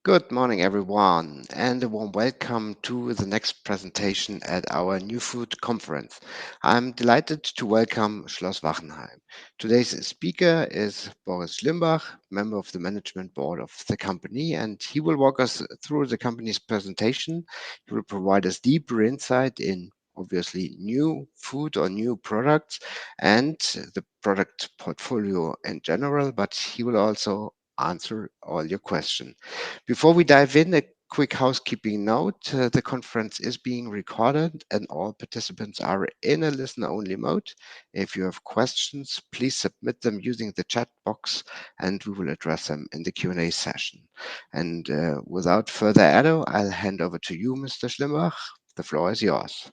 Good morning, everyone, and a warm welcome to the next presentation at our New Food Conference. I'm delighted to welcome Schloss Wachenheim. Today's speaker is Boris Schlimbach, member of the management board of the company, and he will walk us through the company's presentation. He will provide us deeper insight in obviously new food or new products and the product portfolio in general, but he will also answer all your questions. Before we dive in, a quick housekeeping note. The conference is being recorded and all participants are in a listen-only mode. If you have questions, please submit them using the chat box and we will address them in the Q&A session. And without further ado, I'll hand over to you, Mr. Schlimbach. The floor is yours.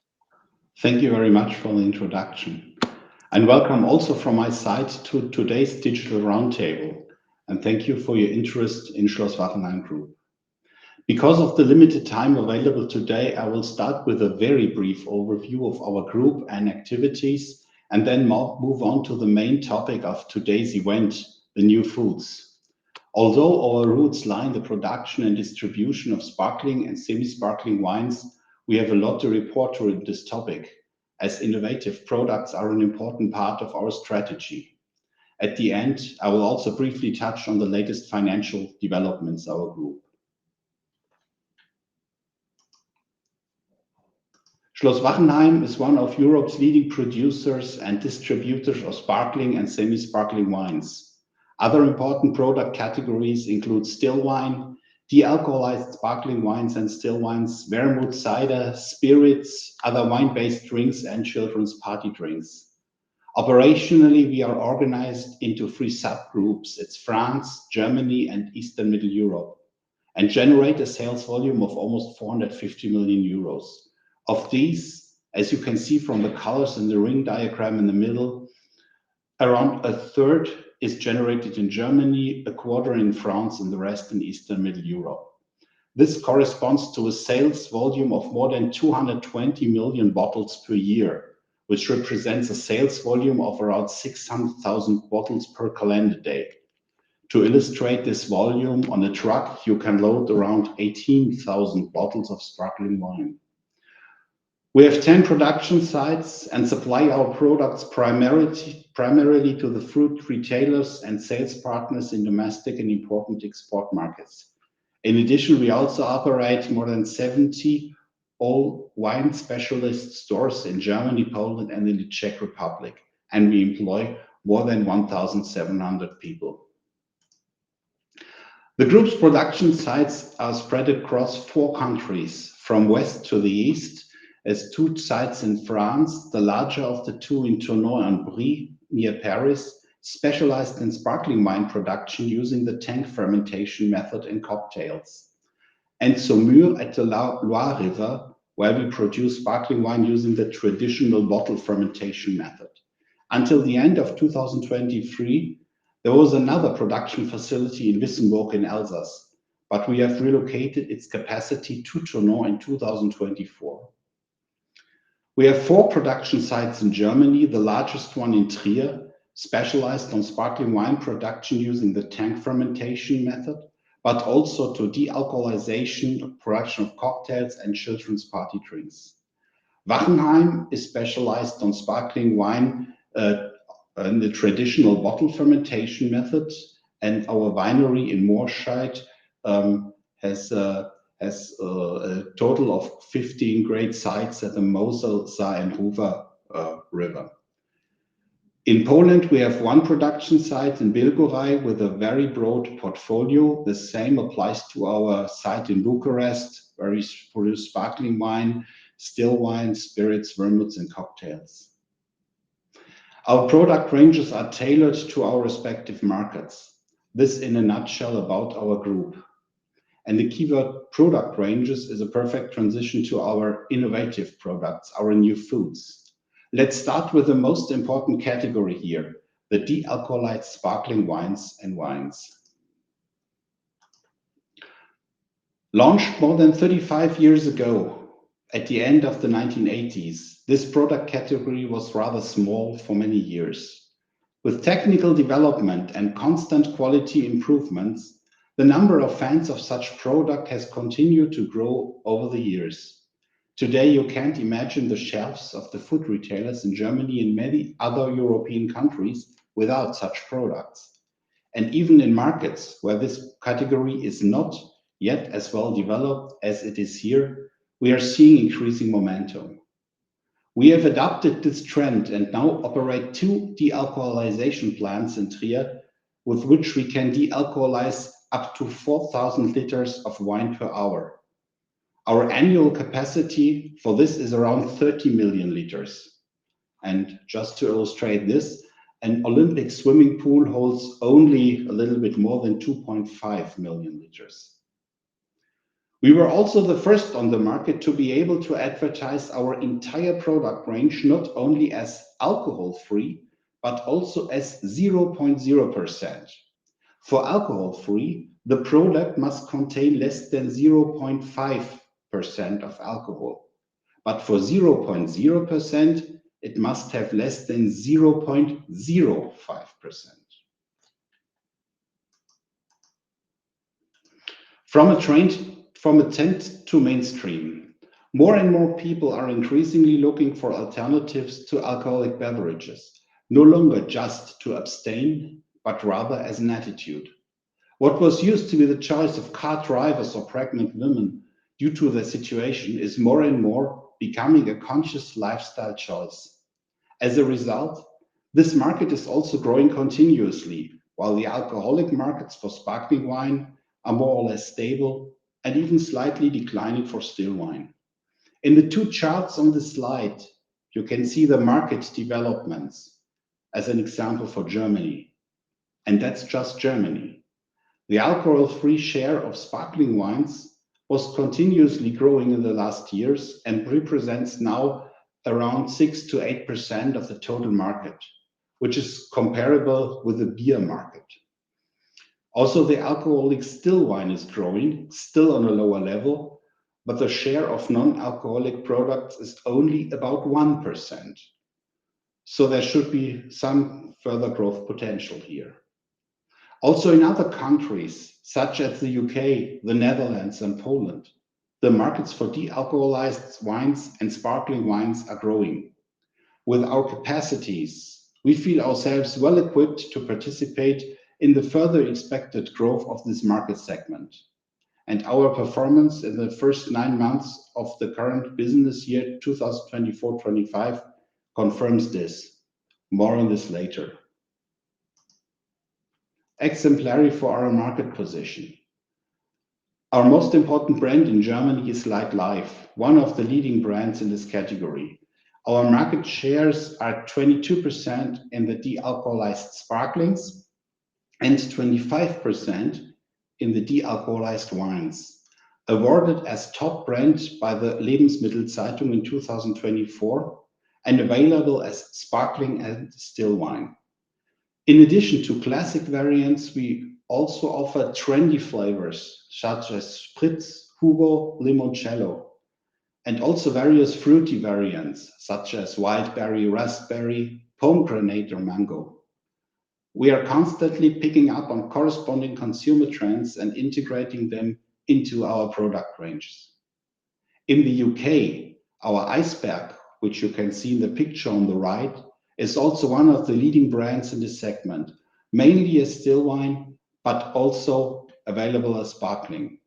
Thank you very much for the introduction. And welcome also from my side to today's digital roundtable. And thank you for your interest in Schloss Wachenheim Group. Because of the limited time available today, I will start with a very brief overview of our group and activities, and then move on to the main topic of today's event, the new foods. Although our roots lie in the production and distribution of sparkling and semi-sparkling wines, we have a lot to report to this topic, as innovative products are an important part of our strategy. At the end, I will also briefly touch on the latest financial developments of our group. Schloss Wachenheim is one of Europe's leading producers and distributors of sparkling and semi-sparkling wines. Other important product categories include still wine, de-alcoholized sparkling wines and still wines, vermouth, cider, spirits, other wine-based drinks, and children's party drinks. Operationally, we are organized into three subgroups. It's France, Germany, and Eastern Middle Europe, and generate a sales volume of almost 450 million euros. Of these, as you can see from the colors in the ring diagram in the middle, around a third is generated in Germany, a quarter in France, and the rest in Eastern Middle Europe. This corresponds to a sales volume of more than 220 million bottles per year, which represents a sales volume of around 600,000 bottles per calendar day. To illustrate this volume, on a truck you can load around 18,000 bottles of sparkling wine. We have 10 production sites and supply our products primarily to the fruit retailers and sales partners in domestic and important export markets. In addition, we also operate more than 70 all wine specialist stores in Germany, Poland, and in the Czech Republic, and we employ more than 1,700 people. The group's production sites are spread across 4 countries, from west to the east, as 2 sites in France, the larger of the 2 in Tournon-en-Brie, near Paris, specialized in sparkling wine production using the tank fermentation method in cocktails, and Saumur at the Loire River, where we produce sparkling wine using the traditional bottle fermentation method. Until the end of 2023, there was another production facility in Wissembourg in Alsace, but we have relocated its capacity to Tournon in 2024. We have 4 production sites in Germany, the largest one in Trier, specialized on sparkling wine production using the tank fermentation method, but also to de-alcoholization, production of cocktails and children's party drinks. Wachenheim is specialized on sparkling wine in the traditional bottle fermentation method, and our winery in Morscheid has a total of 15 great sites at the Mosel, Saar, and Ruwer River. In Poland, we have 1 production site in Bilgoraj with a very broad portfolio. The same applies to our site in Bucharest, where we produce sparkling wine, still wine, spirits, vermouths, and cocktails. Our product ranges are tailored to our respective markets. This in a nutshell about our group. And the keyword product ranges is a perfect transition to our innovative products, our new foods. Let's start with the most important category here, the de-alcoholized sparkling wines and wines. Launched more than 35 years ago, at the end of the 1980s, this product category was rather small for many years. With technical development and constant quality improvements, The number of fans of such product has continued to grow over the years. Today, you can't imagine the shelves of the food retailers in Germany and many other European countries without such products. And even in markets where this category is not yet as well developed as it is here, we are seeing increasing momentum. We have adopted this trend and now operate two de-alcoholization plants in Trier, with which we can de-alcoholize up to 4,000 liters of wine per hour. Our annual capacity for this is around 30 million liters. And just to illustrate this, an Olympic swimming pool holds only a little bit more than 2.5 million liters. We were also the first on the market to be able to advertise our entire product range not only as alcohol-free, but also as 0.0%. For alcohol-free, the product must contain less than 0.5% of alcohol. But for 0.0%, it must have less than 0.05%. From a trend to mainstream, more and more people are increasingly looking for alternatives to alcoholic beverages, no longer just to abstain, but rather as an attitude. What was used to be the choice of car drivers or pregnant women due to their situation is more and more becoming a conscious lifestyle choice. As a result, this market is also growing continuously, while the alcoholic markets for sparkling wine are more or less stable and even slightly declining for still wine. In the two charts on the slide, you can see the market developments as an example for Germany. And that's just Germany. The alcohol-free share of sparkling wines was continuously growing in the last years and represents now around 6 to 8% of the total market, which is comparable with the beer market. Also, the alcoholic still wine is growing, still on a lower level, but the share of non-alcoholic products is only about 1%. So there should be some further growth potential here. Also in other countries, such as the UK, the Netherlands, and Poland, the markets for de-alcoholized wines and sparkling wines are growing. With our capacities, we feel ourselves well equipped to participate in the further expected growth of this market segment. And our performance in the first 9 months of the current business year 2024-25 confirms this. More on this later. Exemplary for our market position. Our most important brand in Germany is Light Life, one of the leading brands in this category. Our market shares are 22% in the de-alcoholized sparklings and 25% in the de-alcoholized wines. Awarded as top brand by the Lebensmittelzeitung in 2024 and available as sparkling and still wine. In addition to classic variants, we also offer trendy flavors such as Spritz, Hugo, Limoncello, and also various fruity variants such as wild berry, raspberry, pomegranate, or mango. We are constantly picking up on corresponding consumer trends and integrating them into our product ranges. In the UK, our Iceberg, which you can see in the picture on the right, is also one of the leading brands in this segment, mainly as still wine, but also available as sparkling.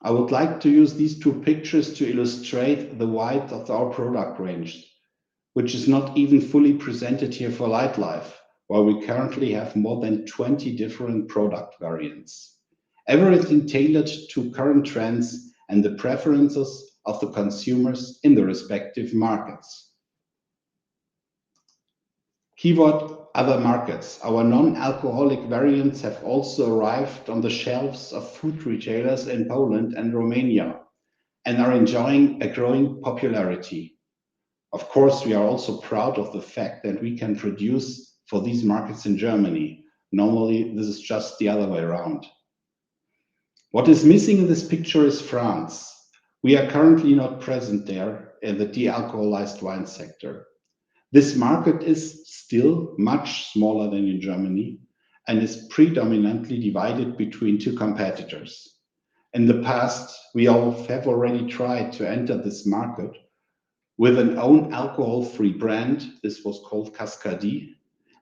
I would like to use these two pictures to illustrate the width of our product range, which is not even fully presented here for Light Life, where we currently have more than 20 different product variants. Everything tailored to current trends and the preferences of the consumers in the respective markets. Keyword other markets. Our non-alcoholic variants have also arrived on the shelves of food retailers in Poland and Romania and are enjoying a growing popularity. Of course, we are also proud of the fact that we can produce for these markets in Germany. Normally, this is just the other way around. What is missing in this picture is France. We are currently not present there in the de-alcoholized wine sector. This market is still much smaller than in Germany, and is predominantly divided between two competitors. In the past, we all have already tried to enter this market with an own alcohol-free brand. This was called Cascadi,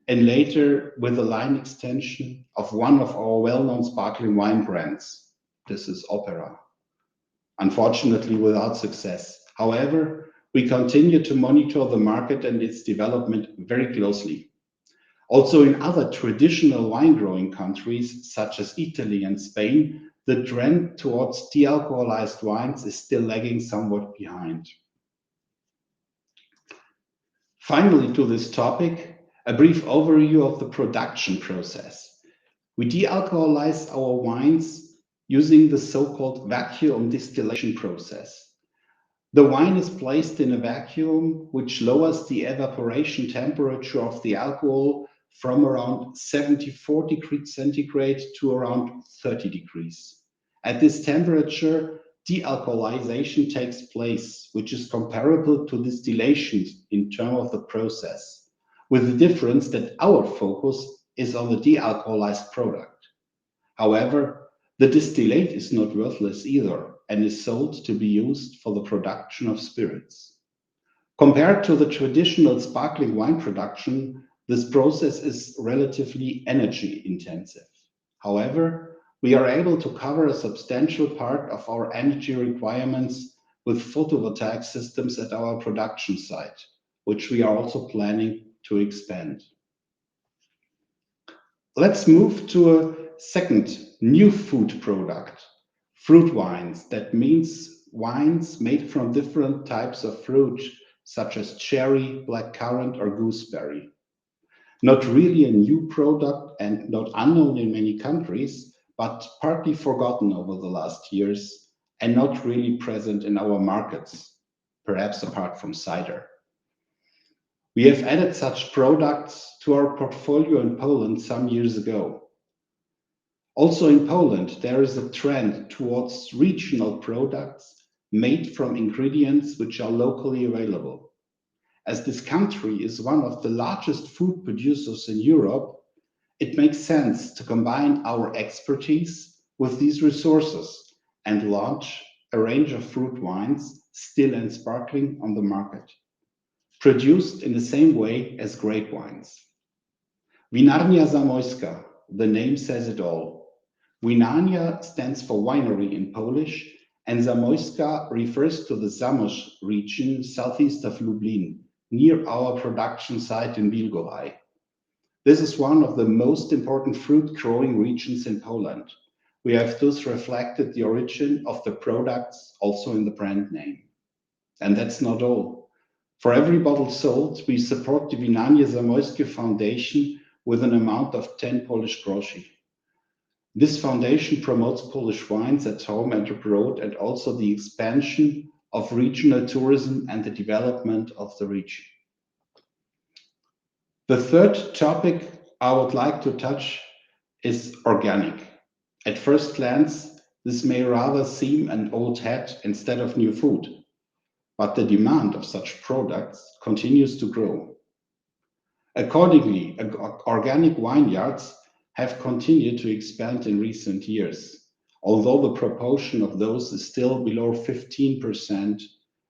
and later with a line extension of one of our well-known sparkling wine brands. This is Opera. Unfortunately, without success. However, we continue to monitor the market and its development very closely. Also, in other traditional wine growing countries, such as Italy and Spain, the trend towards de-alcoholized wines is still lagging somewhat behind. Finally, to this topic, a brief overview of the production process. We de-alcoholize our wines using the so-called vacuum distillation process. The wine is placed in a vacuum which lowers the evaporation temperature of the alcohol from around 74 degrees centigrade to around 30 degrees. At this temperature, de-alcoholization takes place, which is comparable to distillation in terms of the process, with the difference that our focus is on the de-alcoholized product. However, the distillate is not worthless either and is sold to be used for the production of spirits. Compared to the traditional sparkling wine production, this process is relatively energy intensive. However, we are able to cover a substantial part of our energy requirements with photovoltaic systems at our production site, which we are also planning to expand. Let's move to a second new food product, fruit wines. That means wines made from different types of fruit, such as cherry, blackcurrant, or gooseberry. Not really a new product and not unknown in many countries, but partly forgotten over the last years and not really present in our markets, perhaps apart from cider. We have added such products to our portfolio in Poland some years ago. Also in Poland, there is a trend towards regional products made from ingredients which are locally available. As this country is one of the largest food producers in Europe, it makes sense to combine our expertise with these resources and launch a range of fruit wines, still and sparkling, on the market, produced in the same way as grape wines. Winarnia Zamojska, the name says it all. Winarnia stands for winery in Polish, and Zamojska refers to the Zamość region southeast of Lublin, near our production site in Wilgowaj. This is one of the most important fruit growing regions in Poland. We have thus reflected the origin of the products also in the brand name. And that's not all. For every bottle sold, we support the Winarnia Zamojskie Foundation with an amount of 10 Polish groszy. This foundation promotes Polish wines at home and abroad, and also the expansion of regional tourism and the development of the region. The third topic I would like to touch is organic. At first glance, this may rather seem an old hat instead of new food, but the demand of such products continues to grow. Accordingly, organic vineyards have continued to expand in recent years, although the proportion of those is still below 15%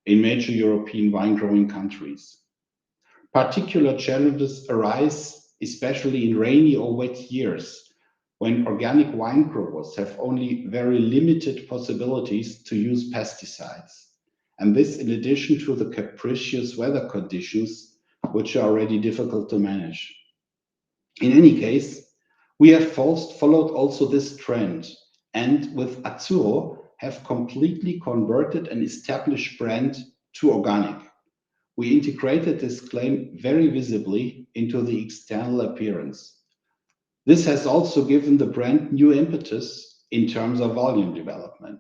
in major European wine growing countries. Particular challenges arise especially in rainy or wet years, when organic wine growers have only very limited possibilities to use pesticides. And this in addition to the capricious weather conditions, which are already difficult to manage. In any case, we have followed also this trend, and with Azzurro have completely converted an established brand to organic. We integrated this claim very visibly into the external appearance. This has also given the brand new impetus in terms of volume development.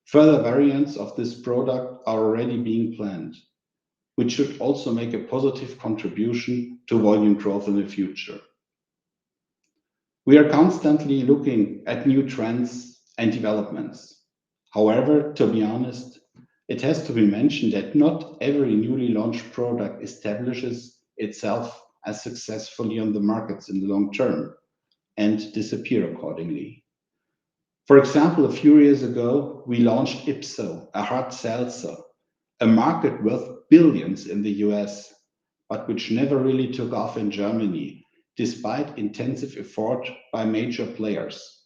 Further variants of this product are already being planned, which should also make a positive contribution to volume growth in the future. We are constantly looking at new trends and developments. However, to be honest, it has to be mentioned that not every newly launched product establishes itself as successfully on the markets in the long term. and disappear accordingly. For example, a few years ago, we launched Ipso, a hard seltzer, a market worth billions in the US, but which never really took off in Germany, despite intensive effort by major players.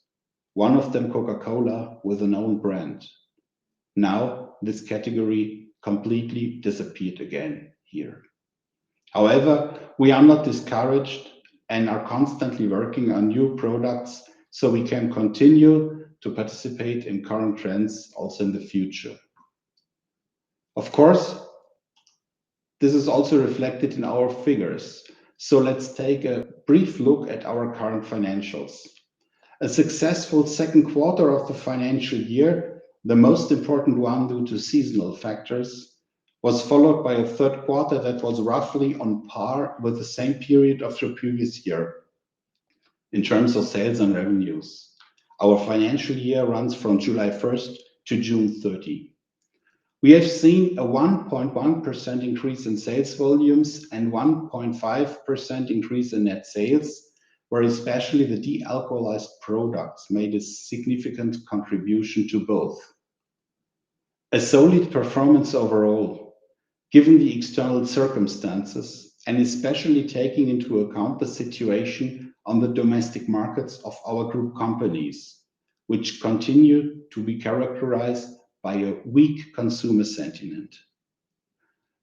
One of them, Coca Cola, with an own brand. Now, this category completely disappeared again here. However, we are not discouraged and are constantly working on new products so we can continue to participate in current trends also in the future. Of course, this is also reflected in our figures. So let's take a brief look at our current financials. A successful second quarter of the financial year, the most important one due to seasonal factors, was followed by a third quarter that was roughly on par with the same period of the previous year in terms of sales and revenues. Our financial year runs from July 1st to June 30. We have seen a 1.1% increase in sales volumes and 1.5% increase in net sales, where especially the de-alcoholized products made a significant contribution to both. A solid performance overall, given the external circumstances, and especially taking into account the situation on the domestic markets of our group companies, which continue to be characterized by a weak consumer sentiment.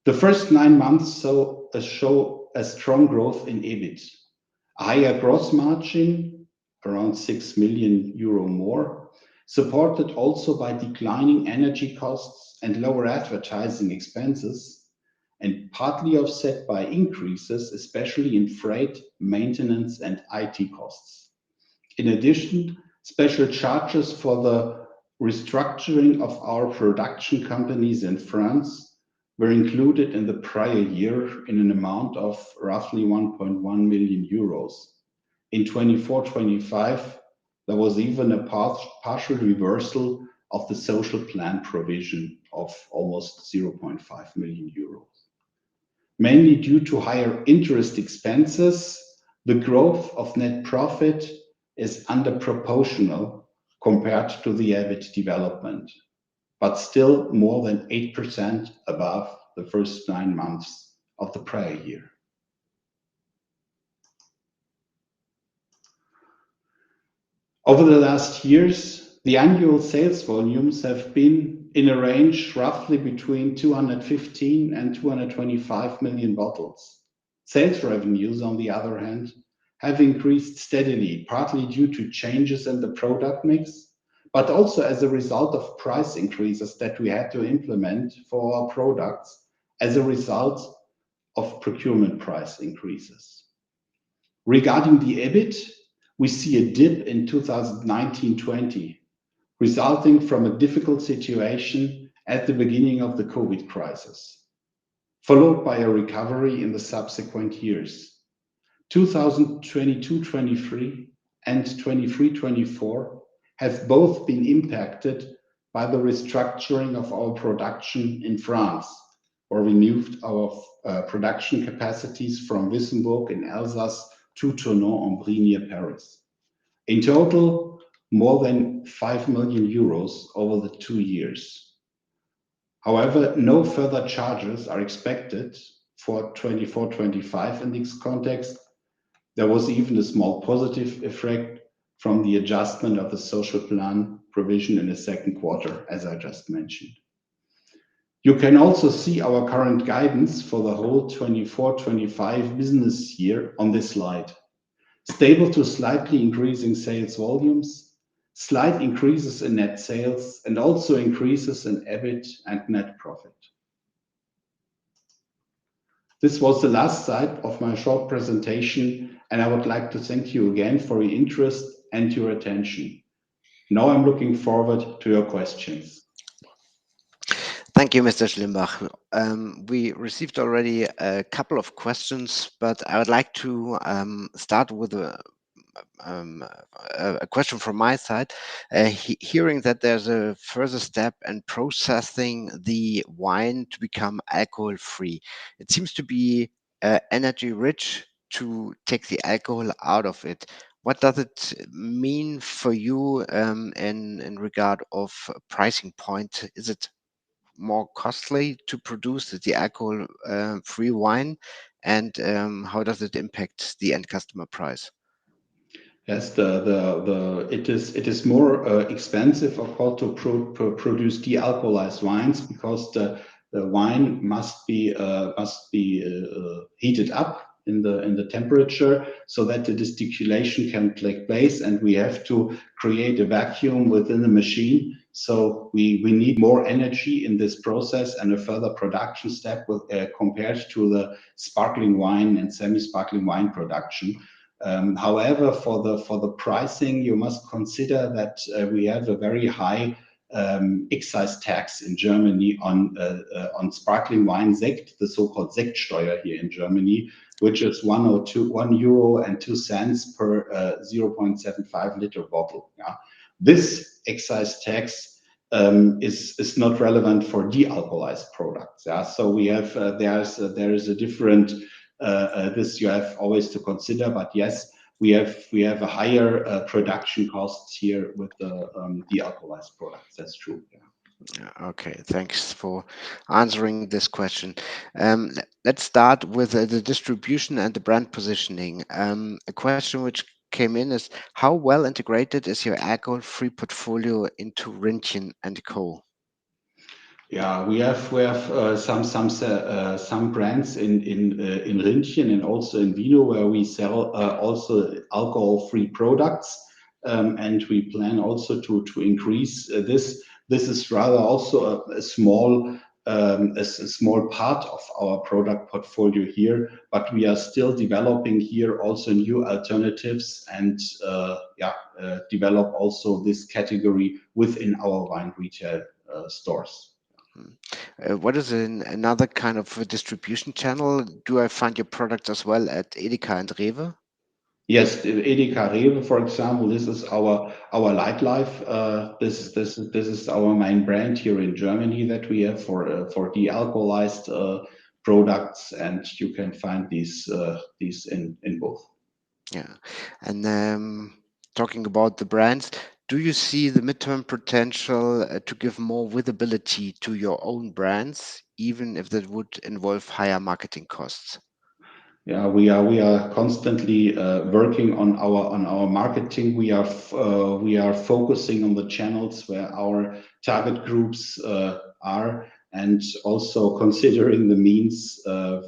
The first 9 months show a strong growth in EBIT, a higher gross margin, around 6 million euro more, supported also by declining energy costs and lower advertising expenses, and partly offset by increases, especially in freight, maintenance, and IT costs. In addition, special charges for the restructuring of our production companies in France were included in the prior year in an amount of roughly 1.1 million euros. In 24-25, there was even a partial reversal of the social plan provision of almost 0.5 million euros. Mainly due to higher interest expenses, the growth of net profit is under proportional compared to the EBIT development, but still more than 8% above the first 9 months of the prior year. Over the last years, the annual sales volumes have been in a range roughly between 215 and 225 million bottles. Sales revenues, on the other hand, have increased steadily, partly due to changes in the product mix, but also as a result of price increases that we had to implement for our products as a result of procurement price increases. Regarding the EBIT, we see a dip in 2019-20, resulting from a difficult situation at the beginning of the COVID crisis, followed by a recovery in the subsequent years. 2022-23 and 23-24 have both been impacted by the restructuring of our production in France, where we moved our production capacities from Wissembourg in Alsace to Tournon-en-Brie near Paris. In total, more than 5 million euros over the 2 years. However, no further charges are expected for 24-25 in this context. There was even a small positive effect from the adjustment of the social plan provision in the second quarter, as I just mentioned. You can also see our current guidance for the whole 24-25 business year on this slide. Stable to slightly increasing sales volumes, slight increases in net sales, and also increases in EBIT and net profit. This was the last slide of my short presentation, and I would like to thank you again for your interest and your attention. Now I'm looking forward to your questions. Thank you, Mr. Schlimbach. We received already a couple of questions, but I would like to start with a question from my side. Hearing that there's a further step in processing the wine to become alcohol-free, it seems to be energy rich to take the alcohol out of it. What does it mean for you in regard of pricing point? Is it more costly to produce the alcohol free wine, and how does it impact the end customer price? Yes, it is more expensive, of course, to produce de-alcoholized wines because the wine must be heated up in the temperature so that the distillation can take place, and we have to create a vacuum within the machine. So we need more energy in this process and a further production step compared to the sparkling wine and semi-sparkling wine production. However, for the pricing, you must consider that we have a very high excise tax in Germany on sparkling wine Sekt, the so-called Sektsteuer here in Germany, which is 1 euro and 2 cents per 0.75 liter bottle. Yeah. This excise tax is not relevant for de-alcoholized products. Yeah. So we have there is a different this you have always to consider. But yes, we have a higher production costs here with the alcoholized products. That's true. Yeah. Yeah, okay, thanks for answering this question. Let's start with the distribution and the brand positioning. A question which came in is how well integrated is your alcohol-free portfolio into Rinchen and Co? Yeah, we have some brands in Rindchen and also in Vino where we sell also alcohol-free products, and we plan also to increase this. This is rather also a small a small part of our product portfolio here, but we are still developing here also new alternatives and develop also this category within our wine retail stores. Hmm. What is another kind of a distribution channel? Do I find your products as well at Edeka and Rewe? Yes, the Edeka Rewe, for example, this is our Lightlife. This is our main brand here in Germany that we have for de-alcoholized products, and you can find these in both. Yeah. And talking about the brands, do you see the midterm potential to give more visibility to your own brands, even if that would involve higher marketing costs? Yeah, we are constantly working on our marketing. We are focusing on the channels where our target groups are, and also considering the means.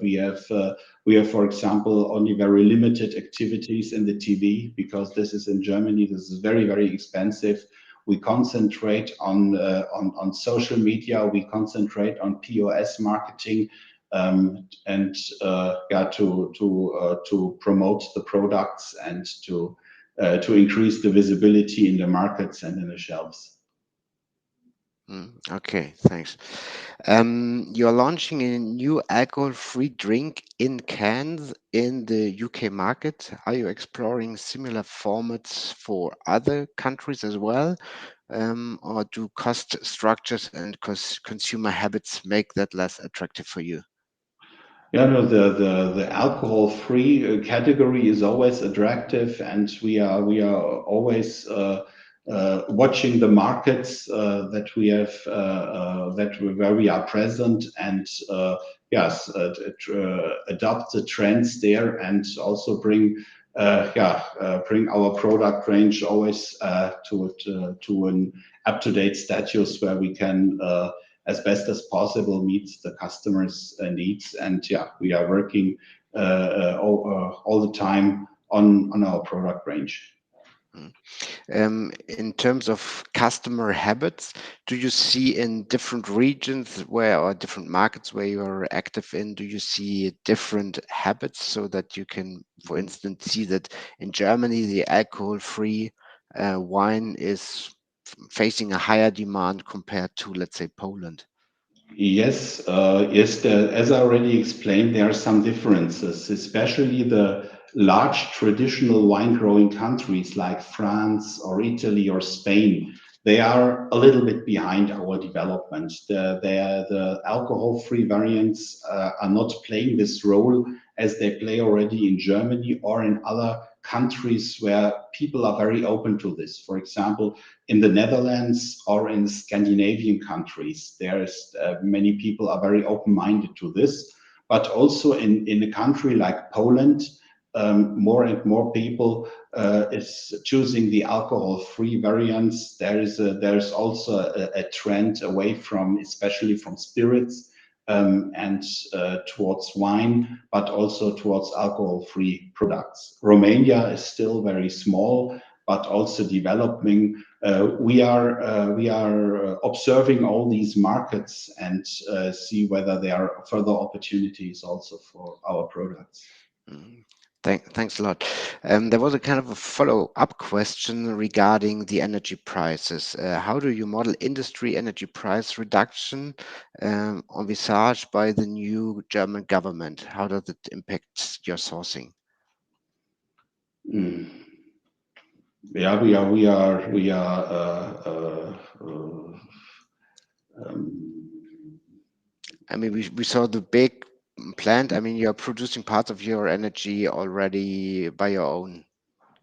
We have, for example, only very limited activities in the TV because this is in Germany. This is very expensive. We concentrate on social media. We concentrate on POS marketing, and to promote the products and to increase the visibility in the markets and in the shelves. Okay, thanks. You're launching a new alcohol-free drink in cans in the UK market. Are you exploring similar formats for other countries as well? Or do cost structures and consumer habits make that less attractive for you? Yeah, no, the alcohol-free category is always attractive, and we are always watching the markets that we have where we are present, and yes, adopt the trends there, and also bring our product range always to an up-to-date status where we can as best as possible meet the customers' needs. And yeah, we are working all the time on our product range. Mm. In terms of customer habits, do you see in different regions where or different markets where you're active in, do you see different habits so that you can, for instance, see that in Germany, the alcohol-free wine is facing a higher demand compared to, let's say, Poland? Yes. As I already explained, there are some differences, especially the large traditional wine growing countries like France or Italy or Spain. They are a little bit behind our development. The alcohol-free variants are not playing this role as they play already in Germany or in other countries where people are very open to this. For example, in the Netherlands or in Scandinavian countries, there's many people are very open-minded to this. But also in a country like Poland, more and more people is choosing the alcohol-free variants. There's also a trend away from, especially from spirits, and towards wine, but also towards alcohol-free products. Romania is still very small, but also developing. We are observing all these markets and see whether there are further opportunities also for our products. Mm. Thanks a lot. There was a kind of a follow-up question regarding the energy prices. How do you model industry energy price reduction envisaged by the new German government? How does it impact your sourcing? Mm. Yeah, we are um, I mean, we saw the big plant. I mean, you're producing parts of your energy already by your own.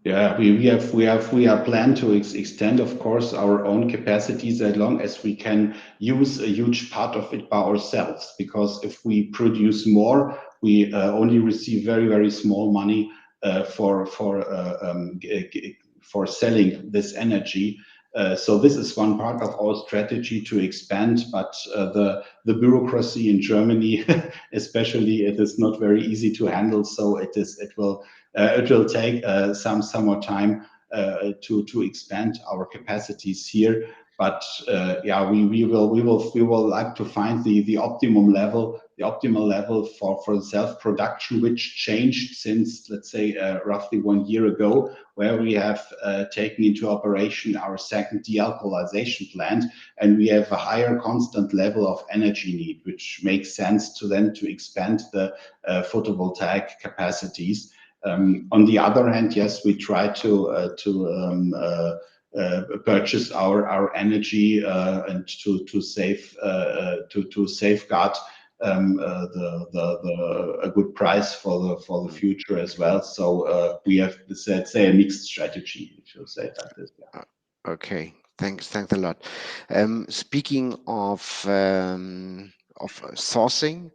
Yeah, we are planned to extend, of course, our own capacities as long as we can use a huge part of it by ourselves. Because if we produce more, we only receive very small money for selling this energy. So this is one part of our strategy to expand, but the bureaucracy in Germany, especially, it is not very easy to handle. So it will take some more time to expand our capacities here. But yeah, we will like to find the optimal level for self-production, which changed since, let's say, roughly 1 year ago, where we have taken into operation our second de-alcoholization plant, and we have a higher constant level of energy need, which makes sense to expand the photovoltaic capacities. On the other hand, yes, we try to purchase our energy and to safeguard a good price for the Mm. future as well. So we have, let's say, a mixed strategy, if you say it like this. Yeah. Uh, Okay, thanks a lot. Speaking of sourcing,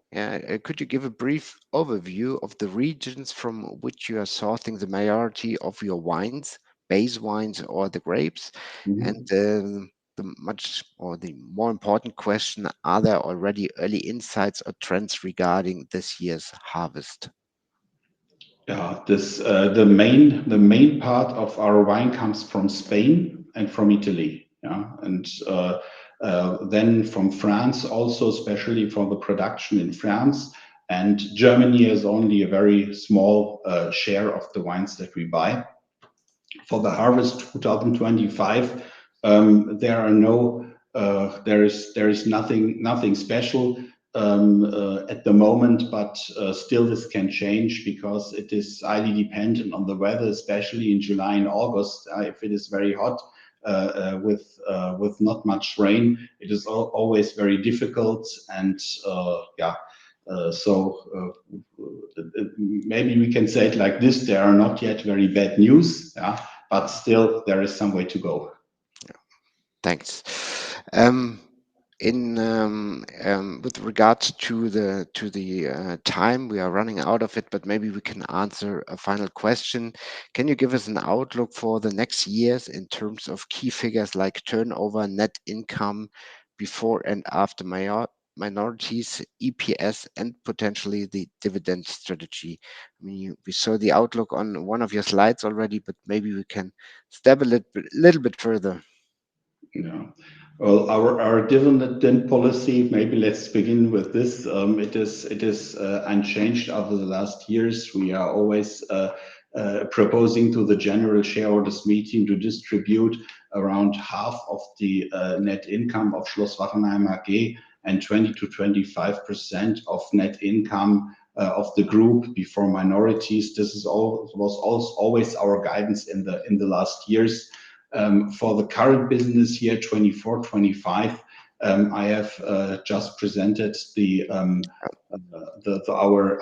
could you give a brief overview of the regions from which you are sourcing the majority of your wines, base wines, or the grapes? And Mhm. the much or the more important question, are there already early insights or trends regarding this year's harvest? Yeah, the main part of our wine comes from Spain and from Italy. Yeah, and then from France also, especially for the production in France. And Germany is only a very small share of the wines that we buy. For the harvest 2025, there is nothing special at the moment, but still this can change because it is highly dependent on the weather, especially in July and August. If it is very hot with not much rain, it is always very difficult. And yeah, maybe we can say it like this: there are not yet very bad news, yeah, but still there is some way to go. Thanks. Um, in with regards to the time, we are running out of it, but maybe we can answer a final question. Can you give us an outlook for the next years in terms of key figures like turnover, net income, before and after minorities, EPS, and potentially the dividend strategy? I mean, we saw the outlook on one of your slides already, but maybe we can step a little bit further. Yeah. Well, our dividend policy, maybe let's begin with this. It is unchanged over the last years. We are always proposing to the general shareholders meeting to distribute around half of the net income of Schloss Wachenheim AG and 20 to 25% of net income of the group before minorities. This was always our guidance in the last years. For the current business year 24-25, I have just presented our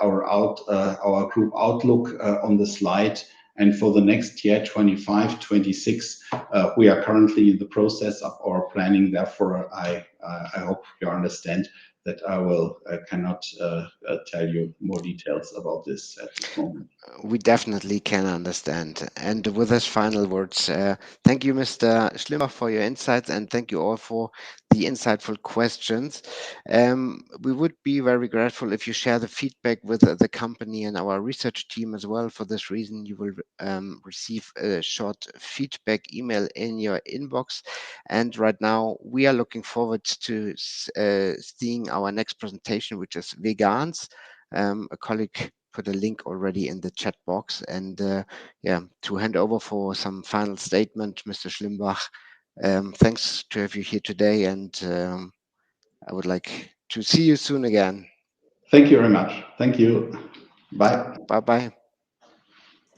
group outlook on the slide. And for the next year, 25, 26, we are currently in the process of our planning. Therefore, I hope you understand that I will cannot tell you more details about this at this moment. We definitely can understand. And with his final words, thank you, Mr. Schlimmer, for your insights, and thank you all for the insightful questions. We would be very grateful if you share the feedback with the company and our research team as well. For this reason, you will receive a short feedback email in your inbox. And right now, we are looking forward to seeing our next presentation, which is vegans. A colleague put a link already in the chat box. And yeah, to hand over for some final statement, Mr. Schlimbach, thanks to have you here today, and I would like to see you soon again. Thank you very much. Thank you. Bye. Bye bye.